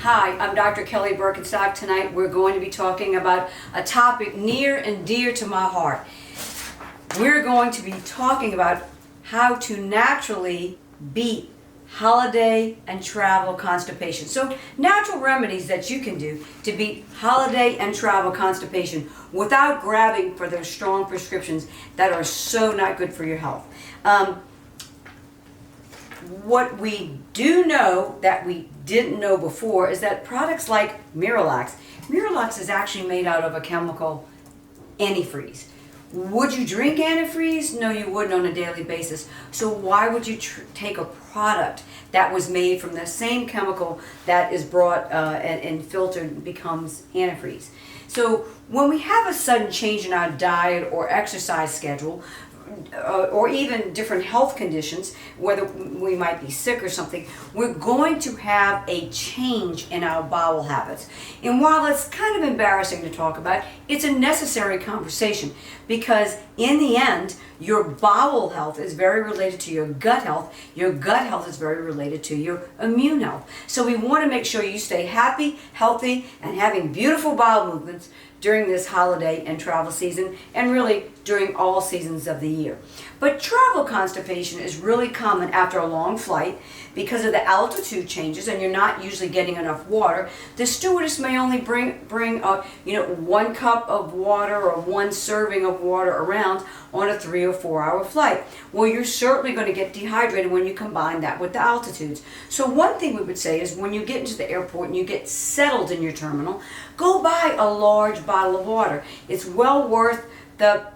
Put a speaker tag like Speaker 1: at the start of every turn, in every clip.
Speaker 1: Hi, I'm Dr. Kelly Burkenstock. Tonight we're going to be talking about a topic near and dear to my heart. We're going to be talking about how to naturally beat holiday and travel constipation. So natural remedies that you can do to beat holiday and travel constipation without grabbing for those strong prescriptions that are so not good for your health. What we do know that we didn't know before is that products like Miralax is actually made out of a chemical antifreeze. Would you drink antifreeze? No, you wouldn't on a daily basis. So why would you take a product that was made from the same chemical that is brought and filtered and becomes antifreeze? So when we have a sudden change in our diet or exercise schedule, or even different health conditions, whether we might be sick or something, we're going to have a change in our bowel habits. And while it's kind of embarrassing to talk about, it's a necessary conversation because in the end, your bowel health is very related to your gut health. Your gut health is very related to your immune health. So we want to make sure you stay happy, healthy, and having beautiful bowel movements during this holiday and travel season, and really during all seasons of the year. But travel constipation is really common after a long flight because of the altitude changes and you're not usually getting enough water. The stewardess may only bring 1 cup of water or 1 serving of water around on a 3 or 4 hour flight. Well, you're certainly going to get dehydrated when you combine that with the altitudes. So one thing we would say is when you get into the airport and you get settled in your terminal, go buy a large bottle of water. It's well worth the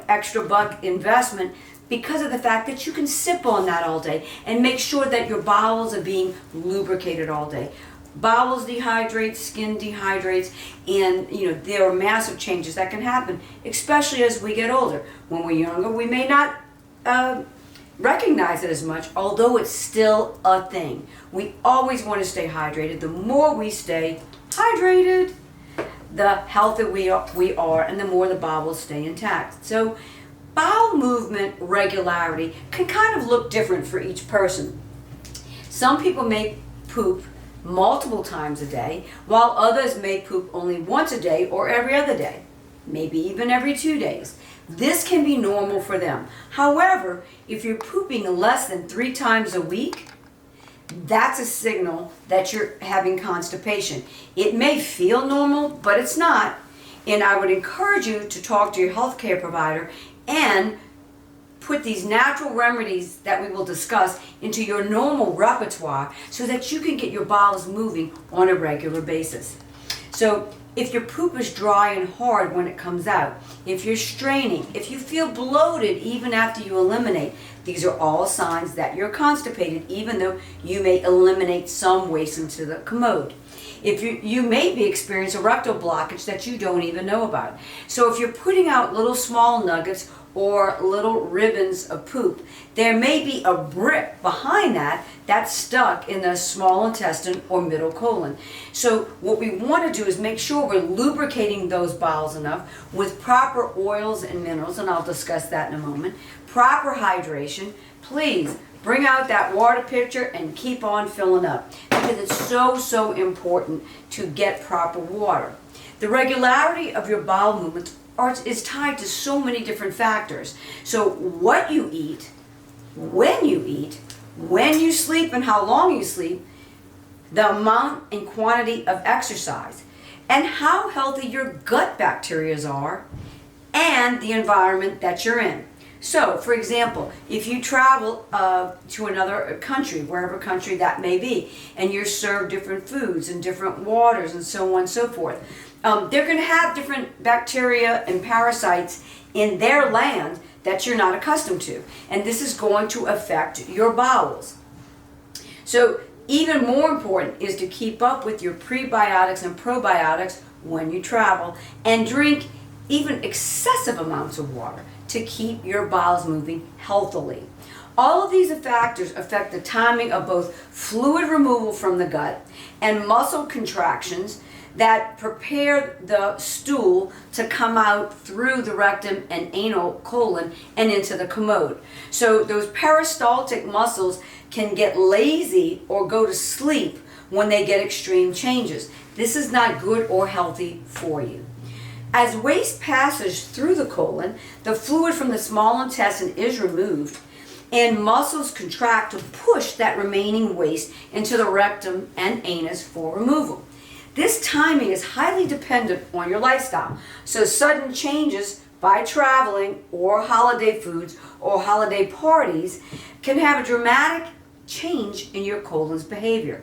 Speaker 1: extra buck investment because of the fact that you can sip on that all day and make sure that your bowels are being lubricated all day. Bowels dehydrate, skin dehydrates, and there are massive changes that can happen, especially as we get older. When we're younger, we may not recognize it as much, although it's still a thing. We always want to stay hydrated. The more we stay hydrated, the healthier we are, and the more the bowels stay intact. So bowel movement regularity can kind of look different for each person. Some people may poop multiple times a day, while others may poop only once a day or every other day, maybe even every 2 days. This can be normal for them. However, if you're pooping less than 3 times a week, that's a signal that you're having constipation. It may feel normal, but it's not. And I would encourage you to talk to your healthcare provider and put these natural remedies that we will discuss into your normal repertoire so that you can get your bowels moving on a regular basis. So if your poop is dry and hard when it comes out, if you're straining, if you feel bloated even after you eliminate, these are all signs that you're constipated, even though you may eliminate some waste into the commode. If you may be experiencing a rectal blockage that you don't even know about. So if you're putting out little small nuggets or little ribbons of poop, there may be a brick behind that that's stuck in the small intestine or middle colon. So what we want to do is make sure we're lubricating those bowels enough with proper oils and minerals, and I'll discuss that in a moment. Proper hydration. Please bring out that water pitcher and keep on filling up because it's so important to get proper water. The regularity of your bowel movements is tied to so many different factors. So what you eat, when you sleep and how long you sleep, the amount and quantity of exercise, and how healthy your gut bacteria are, and the environment that you're in. So, for example, if you travel to another country, wherever country that may be, and you're served different foods and different waters and so on and so forth, they're going to have different bacteria and parasites in their land that you're not accustomed to. And this is going to affect your bowels. So even more important is to keep up with your prebiotics and probiotics when you travel and drink even excessive amounts of water to keep your bowels moving healthily. All of these factors affect the timing of both fluid removal from the gut and muscle contractions that prepare the stool to come out through the rectum and anal colon and into the commode. So those peristaltic muscles can get lazy or go to sleep when they get extreme changes. This is not good or healthy for you. As waste passes through the colon, the fluid from the small intestine is removed and muscles contract to push that remaining waste into the rectum and anus for removal. This timing is highly dependent on your lifestyle. So sudden changes by traveling or holiday foods or holiday parties can have a dramatic change in your colon's behavior.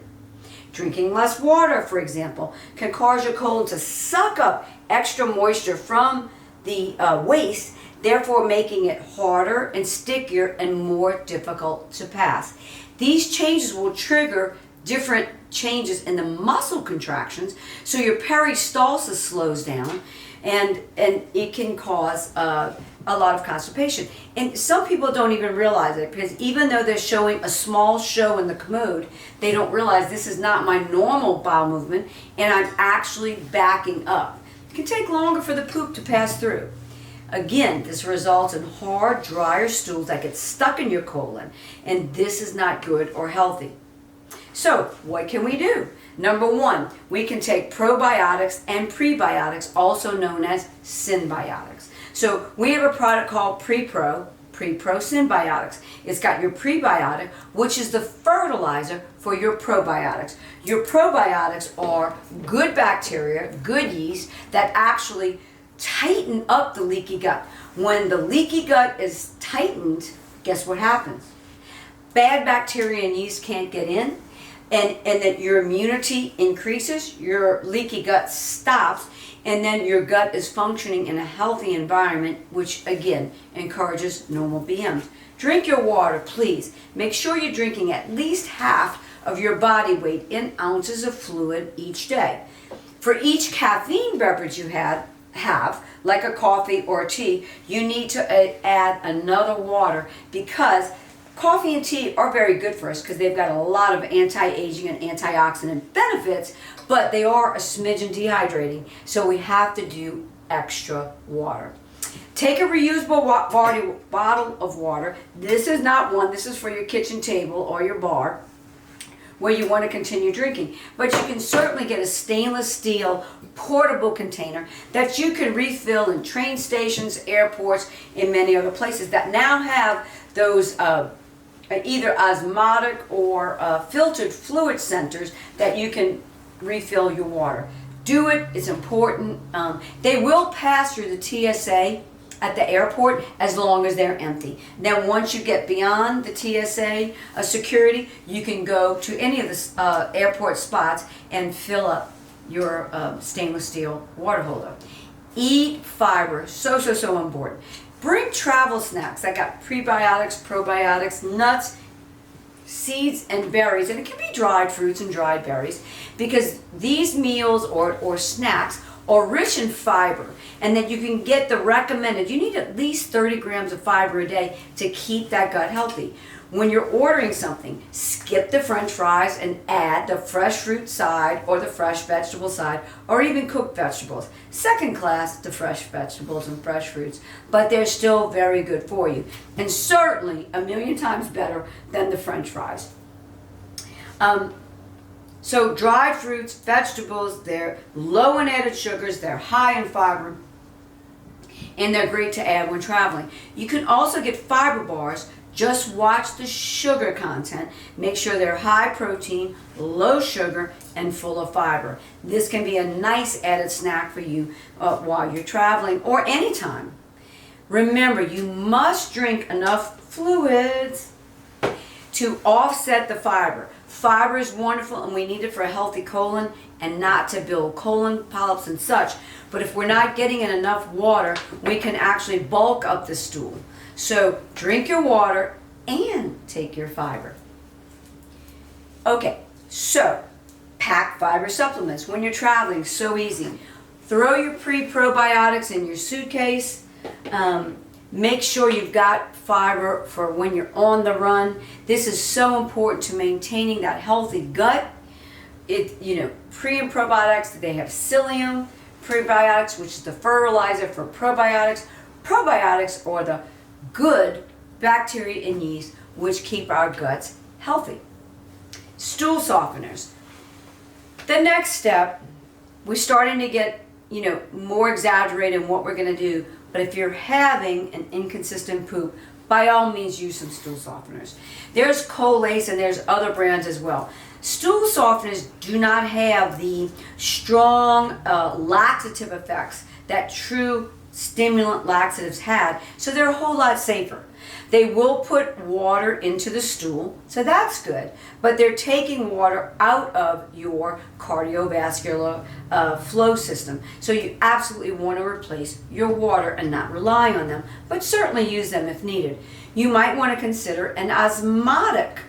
Speaker 1: Drinking less water, for example, can cause your colon to suck up extra moisture from the waste, therefore making it harder and stickier and more difficult to pass. These changes will trigger different changes in the muscle contractions, so your peristalsis slows down, and it can cause a lot of constipation. And some people don't even realize it, because even though they're showing a small show in the commode, they don't realize this is not my normal bowel movement and I'm actually backing up. It can take longer for the poop to pass through. Again, this results in hard, drier stools that get stuck in your colon, and this is not good or healthy. So, what can we do? Number one, we can take probiotics and prebiotics, also known as synbiotics. So, we have a product called Pre-Pro Synbiotics. It's got your prebiotic, which is the fertilizer for your probiotics. Your probiotics are good bacteria, good yeast, that actually tighten up the leaky gut. When the leaky gut is tightened, guess what happens? Bad bacteria and yeast can't get in, and that your immunity increases, your leaky gut stops, and then your gut is functioning in a healthy environment, which again encourages normal BMs. Drink your water, please. Make sure you're drinking at least half of your body weight in ounces of fluid each day. For each caffeine beverage you have, like a coffee or a tea, you need to add another water, because coffee and tea are very good for us because they've got a lot of anti-aging and antioxidant benefits, but they are a smidgen dehydrating, so we have to do extra water. Take a reusable bottle of water. This is not one, this is for your kitchen table or your bar where you want to continue drinking. But you can certainly get a stainless steel portable container that you can refill in train stations, airports, and many other places that now have those either osmotic or filtered fluid centers that you can refill your water. Do it, it's important. They will pass through the TSA at the airport as long as they're empty. Then once you get beyond the TSA security, you can go to any of the airport spots and fill up your stainless steel water holder. Eat fiber, so important. Bring travel snacks that got prebiotics, probiotics, nuts, seeds, and berries, and it can be dried fruits and dried berries, because these meals or snacks are rich in fiber, and that you can get the recommended, you need at least 30 grams of fiber a day to keep that gut healthy. When you're ordering something, skip the french fries and add the fresh fruit side or the fresh vegetable side, or even cooked vegetables. Second class, the fresh vegetables and fresh fruits, but they're still very good for you, and certainly a million times better than the french fries. So dried fruits, vegetables, they're low in added sugars, they're high in fiber, and they're great to add when traveling. You can also get fiber bars. Just watch the sugar content. Make sure they're high protein, low sugar, and full of fiber. This can be a nice added snack for you while you're traveling or anytime. Remember, you must drink enough fluids to offset the fiber. Fiber is wonderful, and we need it for a healthy colon and not to build colon polyps and such. But if we're not getting in enough water, we can actually bulk up the stool. So drink your water and take your fiber. Okay, so pack fiber supplements when you're traveling. So easy. Throw your probiotics in your suitcase. Make sure you've got fiber for when you're on the run. This is so important to maintaining that healthy gut. Pre and probiotics, they have psyllium. Prebiotics, which is the fertilizer for probiotics. Probiotics are the good bacteria and yeast which keep our guts healthy. Stool softeners. The next step, we're starting to get, more exaggerated in what we're going to do. But if you're having an inconsistent poop, by all means use some stool softeners. There's Colace and there's other brands as well. Stool softeners do not have the strong laxative effects that true stimulant laxatives had, so they're a whole lot safer. They will put water into the stool, so that's good, but they're taking water out of your cardiovascular flow system. So you absolutely want to replace your water and not rely on them, but certainly use them if needed. You might want to consider an osmotic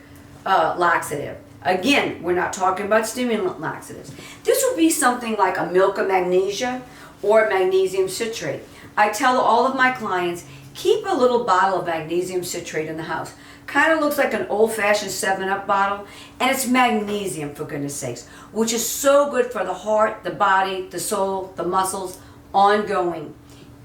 Speaker 1: laxative. Again, we're not talking about stimulant laxatives. This would be something like a milk of magnesia or magnesium citrate. I tell all of my clients, keep a little bottle of magnesium citrate in the house. Kind of looks like an old-fashioned 7-Up bottle, and it's magnesium, for goodness sakes, which is so good for the heart, the body, the soul, the muscles, ongoing.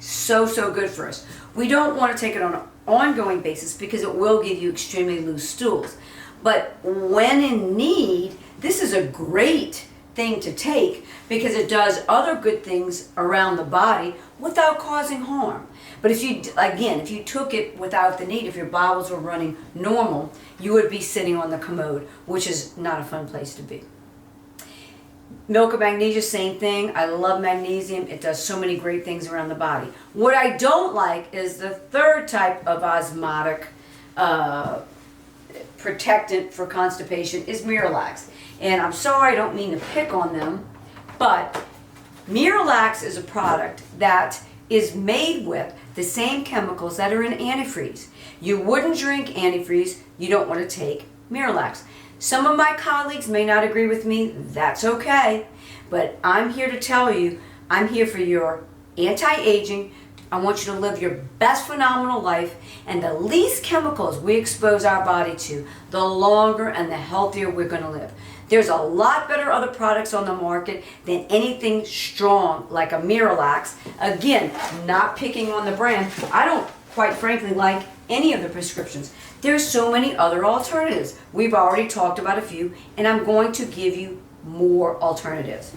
Speaker 1: So good for us. We don't want to take it on an ongoing basis because it will give you extremely loose stools. But when in need, this is a great thing to take because it does other good things around the body without causing harm. But if you took it without the need, if your bowels were running normal, you would be sitting on the commode, which is not a fun place to be. Milk of magnesia, same thing. I love magnesium. It does so many great things around the body. What I don't like is the third type of osmotic protectant for constipation is Miralax. And I'm sorry, I don't mean to pick on them, but Miralax is a product that is made with the same chemicals that are in antifreeze. You wouldn't drink antifreeze, you don't want to take Miralax. Some of my colleagues may not agree with me, that's okay, but I'm here to tell you, I'm here for your anti-aging. I want you to live your best phenomenal life, and the least chemicals we expose our body to, the longer and the healthier we're going to live. There's a lot better other products on the market than anything strong like a Miralax. Again, not picking on the brand. I don't, quite frankly, like any of the prescriptions. There's so many other alternatives. We've already talked about a few, and I'm going to give you more alternatives.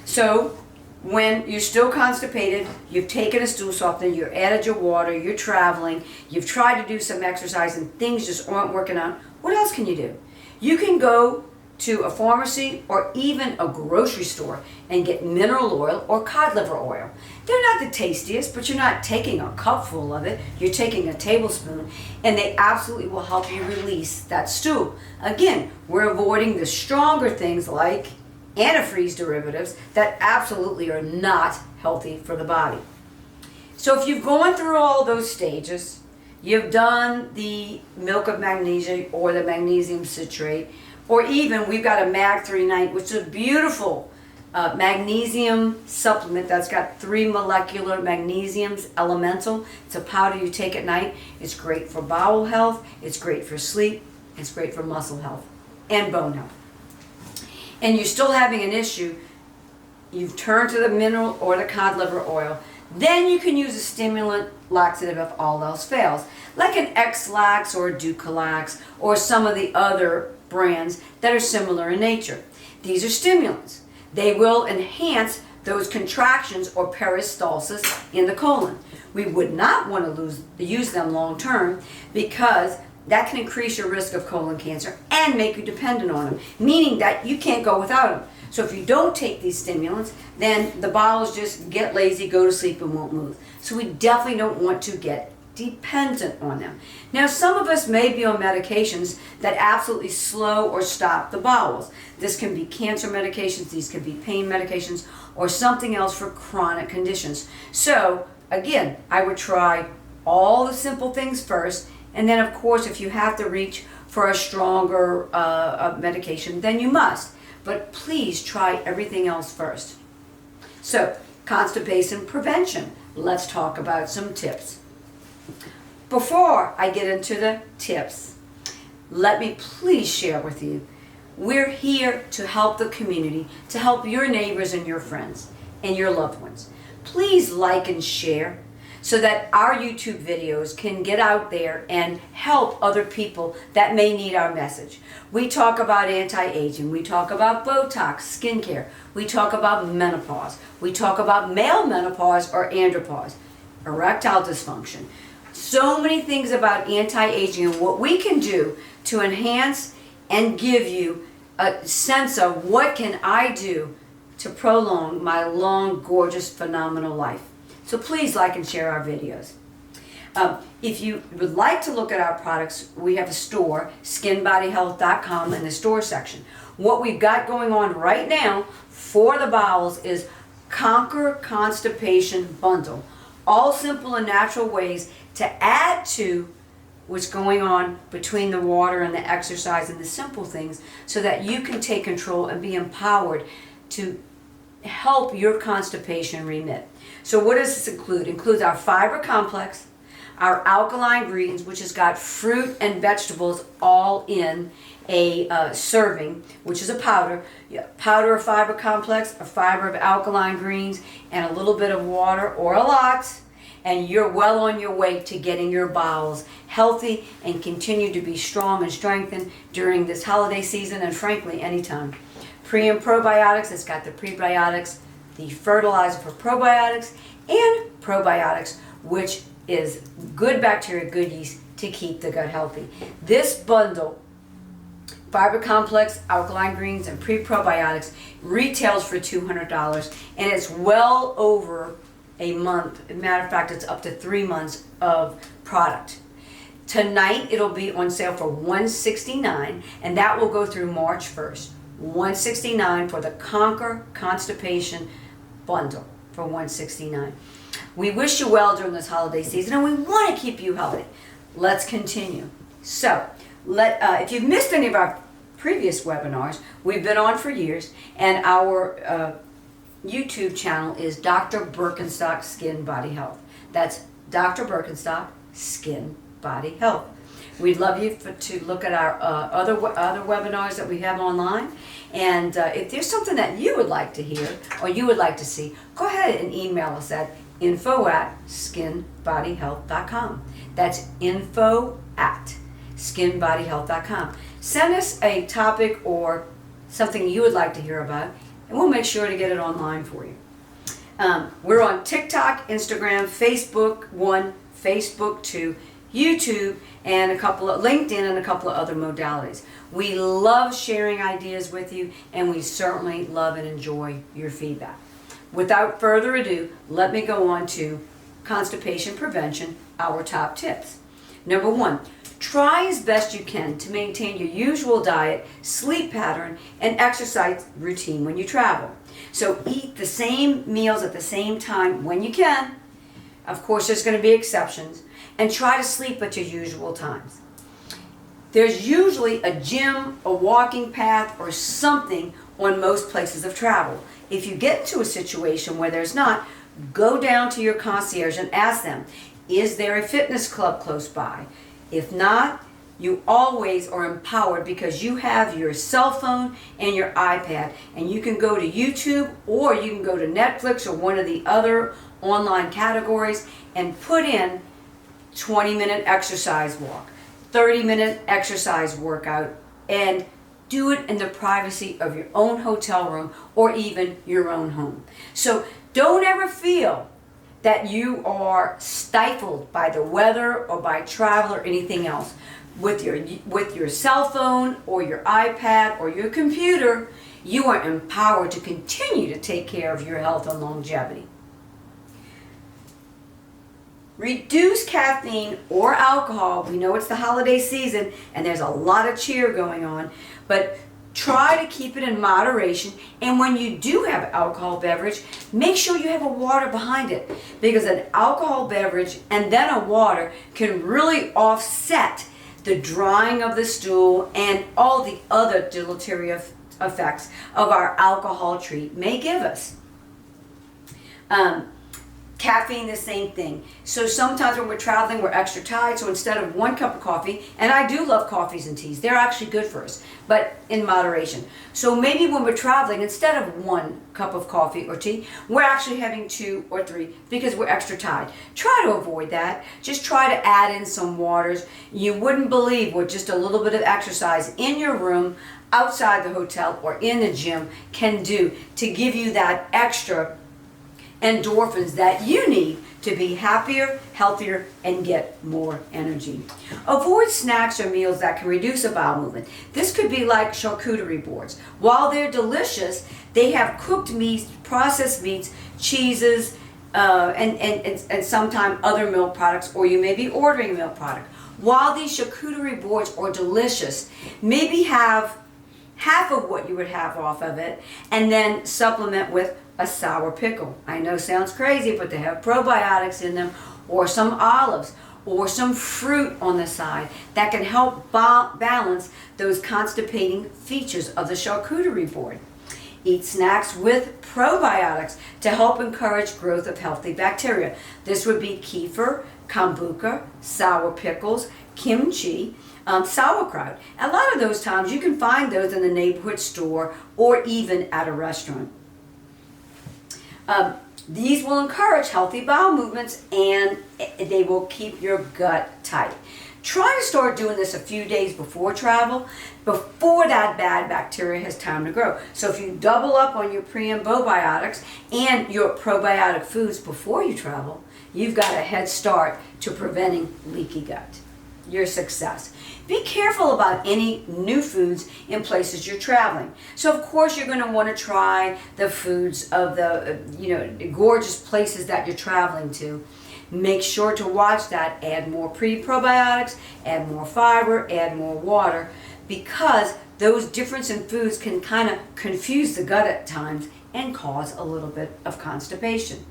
Speaker 1: So, when you're still constipated, you've taken a stool softener, you've added your water, you're traveling, you've tried to do some exercise and things just aren't working out, what else can you do? You can go to a pharmacy or even a grocery store and get mineral oil or cod liver oil. They're not the tastiest, but you're not taking a cupful of it, you're taking a tablespoon, and they absolutely will help you release that stool. Again, we're avoiding the stronger things like antifreeze derivatives that absolutely are not healthy for the body. So if you've gone through all those stages, you've done the milk of magnesia or the magnesium citrate, or even we've got a Mag 3 Night, which is a beautiful magnesium supplement that's got 3 molecular magnesiums, elemental. It's a powder you take at night. It's great for bowel health, it's great for sleep, it's great for muscle health and bone health. And you're still having an issue, you've turned to the mineral or the cod liver oil, then you can use a stimulant laxative if all else fails, like an X-Lax or a Ducalax or some of the other brands that are similar in nature. These are stimulants. They will enhance those contractions or peristalsis in the colon. We would not want to use them long term because that can increase your risk of colon cancer and make you dependent on them, meaning that you can't go without them. So if you don't take these stimulants, then the bowels just get lazy, go to sleep, and won't move. So we definitely don't want to get dependent on them. Now, some of us may be on medications that absolutely slow or stop the bowels. This can be cancer medications, these can be pain medications, or something else for chronic conditions. So, again, I would try all the simple things first, and then, of course, if you have to reach for a stronger medication, then you must. But please try everything else first. So, constipation prevention. Let's talk about some tips. Before I get into the tips, let me please share with you, we're here to help the community, to help your neighbors and your friends and your loved ones. Please like and share. so that our YouTube videos can get out there and help other people that may need our message. We talk about anti-aging, we talk about Botox, skincare, we talk about menopause, we talk about male menopause or andropause, erectile dysfunction. So many things about anti-aging and what we can do to enhance and give you a sense of what can I do to prolong my long, gorgeous, phenomenal life. So please like and share our videos. If you would like to look at our products, we have a store, skinbodyhealth.com, in the store section. What we've got going on right now for the bowels is Conquer Constipation Bundle. All simple and natural ways to add to what's going on between the water and the exercise and the simple things so that you can take control and be empowered to help your constipation remit. So what does this include? It includes our fiber complex, our alkaline greens, which has got fruit and vegetables all in a serving, which is a powder. Powder of fiber complex, a fiber of alkaline greens, and a little bit of water or a lot, and you're well on your way to getting your bowels healthy and continue to be strong and strengthened during this holiday season and frankly anytime. Pre and probiotics, it's got the prebiotics, the fertilizer for probiotics, and probiotics, which is good bacteria, good yeast to keep the gut healthy. This bundle, fiber complex, alkaline greens, and pre-probiotics, retails for $200, and it's well over a month. As a matter of fact, it's up to 3 months of product. Tonight it'll be on sale for $169, and that will go through March 1st. $169 for the Conquer Constipation Bundle for $169. We wish you well during this holiday season, and we want to keep you healthy. Let's continue. So, if you've missed any of our previous webinars, we've been on for years, and our YouTube channel is Dr. Burkenstock Skin Body Health. That's Dr. Burkenstock Skin Body Health. We'd love you to look at our other webinars that we have online. And if there's something that you would like to hear or you would like to see, go ahead and email us at info@skinbodyhealth.com. That's info@skinbodyhealth.com. Send us a topic or something you would like to hear about, and we'll make sure to get it online for you. We're on TikTok, Instagram, Facebook 1, Facebook 2, YouTube, and a couple of LinkedIn and a couple of other modalities. We love sharing ideas with you, and we certainly love and enjoy your feedback. Without further ado, let me go on to constipation prevention, our top tips. Number 1, try as best you can to maintain your usual diet, sleep pattern, and exercise routine when you travel. So eat the same meals at the same time when you can. Of course, there's going to be exceptions. And try to sleep at your usual times. There's usually a gym, a walking path, or something on most places of travel. If you get into a situation where there's not, go down to your concierge and ask them, is there a fitness club close by? If not, you always are empowered because you have your cell phone and your iPad, and you can go to YouTube or you can go to Netflix or one of the other online categories and put in 20-minute exercise walk, 30-minute exercise workout, and do it in the privacy of your own hotel room or even your own home. So don't ever feel that you are stifled by the weather or by travel or anything else. With your cell phone or your iPad or your computer, you are empowered to continue to take care of your health and longevity. Reduce caffeine or alcohol. We know it's the holiday season and there's a lot of cheer going on, but try to keep it in moderation. And when you do have alcohol beverage, make sure you have a water behind it, because an alcohol beverage and then a water can really offset the drying of the stool and all the other deleterious effects of our alcohol treat may give us. Caffeine, the same thing. So sometimes when we're traveling, we're extra tired. So instead of 1 cup of coffee, and I do love coffees and teas, they're actually good for us, but in moderation. So maybe when we're traveling, instead of 1 cup of coffee or tea, we're actually having 2 or 3 because we're extra tired. Try to avoid that. Just try to add in some waters. You wouldn't believe what just a little bit of exercise in your room, outside the hotel, or in the gym can do to give you that extra endorphins that you need to be happier, healthier, and get more energy. Avoid snacks or meals that can reduce a bowel movement. This could be like charcuterie boards. While they're delicious, they have cooked meats, processed meats, cheeses, and sometimes other milk products, or you may be ordering a milk product. While these charcuterie boards are delicious, maybe have half of what you would have off of it, and then supplement with a sour pickle. I know sounds crazy, but they have probiotics in them, or some olives, or some fruit on the side that can help balance those constipating features of the charcuterie board. Eat snacks with probiotics to help encourage growth of healthy bacteria. This would be kefir, kombucha, sour pickles, kimchi, sauerkraut. A lot of those times you can find those in the neighborhood store or even at a restaurant. These will encourage healthy bowel movements, and they will keep your gut tight. Try to start doing this a few days before travel, before that bad bacteria has time to grow. So if you double up on your pre and probiotics and your probiotic foods before you travel, you've got a head start to preventing leaky gut. Your success. Be careful about any new foods in places you're traveling. So of course you're going to want to try the foods of the gorgeous places that you're traveling to. Make sure to watch that. Add more pre-probiotics, add more fiber, add more water, because those difference in foods can kind of confuse the gut at times and cause a little bit of constipation.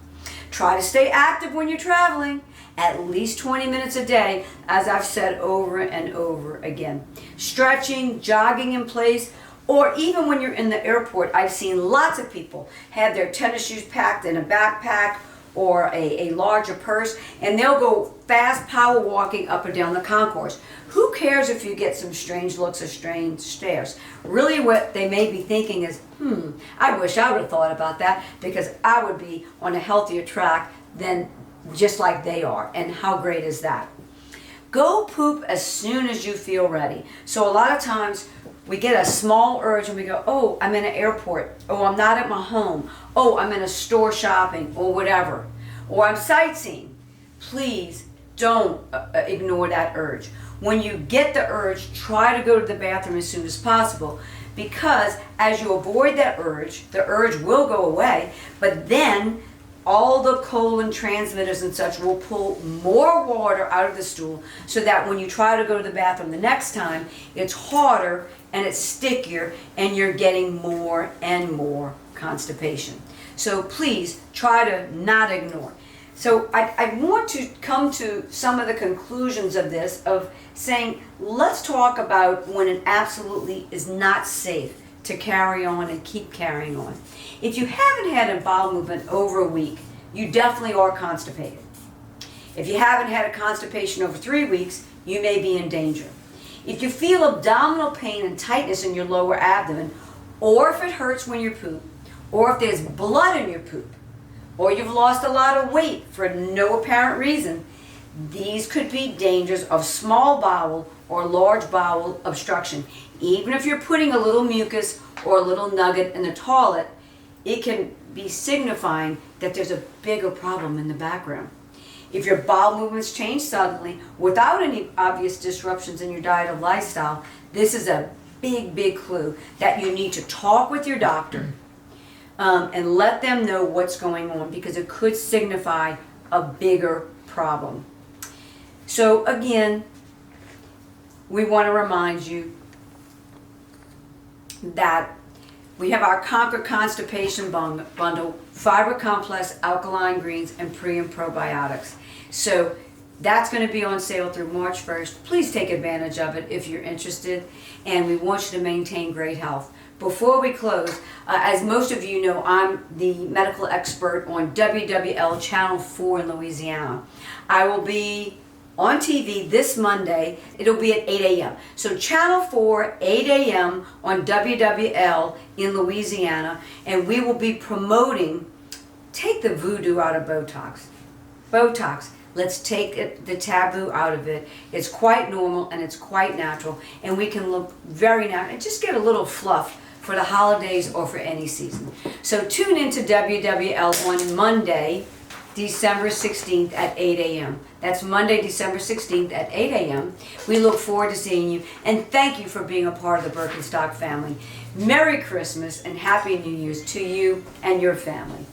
Speaker 1: Try to stay active when you're traveling, at least 20 minutes a day, as I've said over and over again. Stretching, jogging in place, or even when you're in the airport, I've seen lots of people have their tennis shoes packed in a backpack or a larger purse, and they'll go fast power walking up and down the concourse. Who cares if you get some strange looks or strange stares? Really what they may be thinking is, I wish I would have thought about that, because I would be on a healthier track than just like they are. And how great is that? Go poop as soon as you feel ready. So a lot of times we get a small urge and we go, oh, I'm in an airport. Oh, I'm not at my home. Oh, I'm in a store shopping or whatever. Or I'm sightseeing. Please don't ignore that urge. When you get the urge, try to go to the bathroom as soon as possible, because as you avoid that urge, the urge will go away, but then all the colon transmitters and such will pull more water out of the stool, so that when you try to go to the bathroom the next time, it's harder and it's stickier, and you're getting more and more constipation. So please try to not ignore. So I want to come to some of the conclusions of this, of saying, let's talk about when it absolutely is not safe to carry on and keep carrying on. If you haven't had a bowel movement over a week, you definitely are constipated. If you haven't had a constipation over 3 weeks, you may be in danger. If you feel abdominal pain and tightness in your lower abdomen, or if it hurts when you poop, or if there's blood in your poop, or you've lost a lot of weight for no apparent reason, these could be dangers of small bowel or large bowel obstruction. Even if you're putting a little mucus or a little nugget in the toilet, it can be signifying that there's a bigger problem in the background. If your bowel movements change suddenly without any obvious disruptions in your diet or lifestyle, this is a big, big clue that you need to talk with your doctor and let them know what's going on, because it could signify a bigger problem. So again, we want to remind you that we have our Conquer Constipation bundle, fiber complex, alkaline greens, and pre and probiotics. So That's going to be on sale through March 1st. Please take advantage of it if you're interested, and we want you to maintain great health. Before we close, as most of you know, I'm the medical expert on WWL Channel 4 in Louisiana. I will be on TV this Monday. It'll be at 8 a.m. So Channel 4, 8 a.m. on WWL in Louisiana, and we will be promoting Take the Voodoo Out of Botox. Botox. Let's take the taboo out of it. It's quite normal and it's quite natural, and we can look very natural and just get a little fluff for the holidays or for any season. So tune into WWL on Monday, December 16th at 8 a.m. That's Monday, December 16th at 8 a.m. We look forward to seeing you, and thank you for being a part of the Burkenstock family. Merry Christmas and Happy New Year's to you and your family.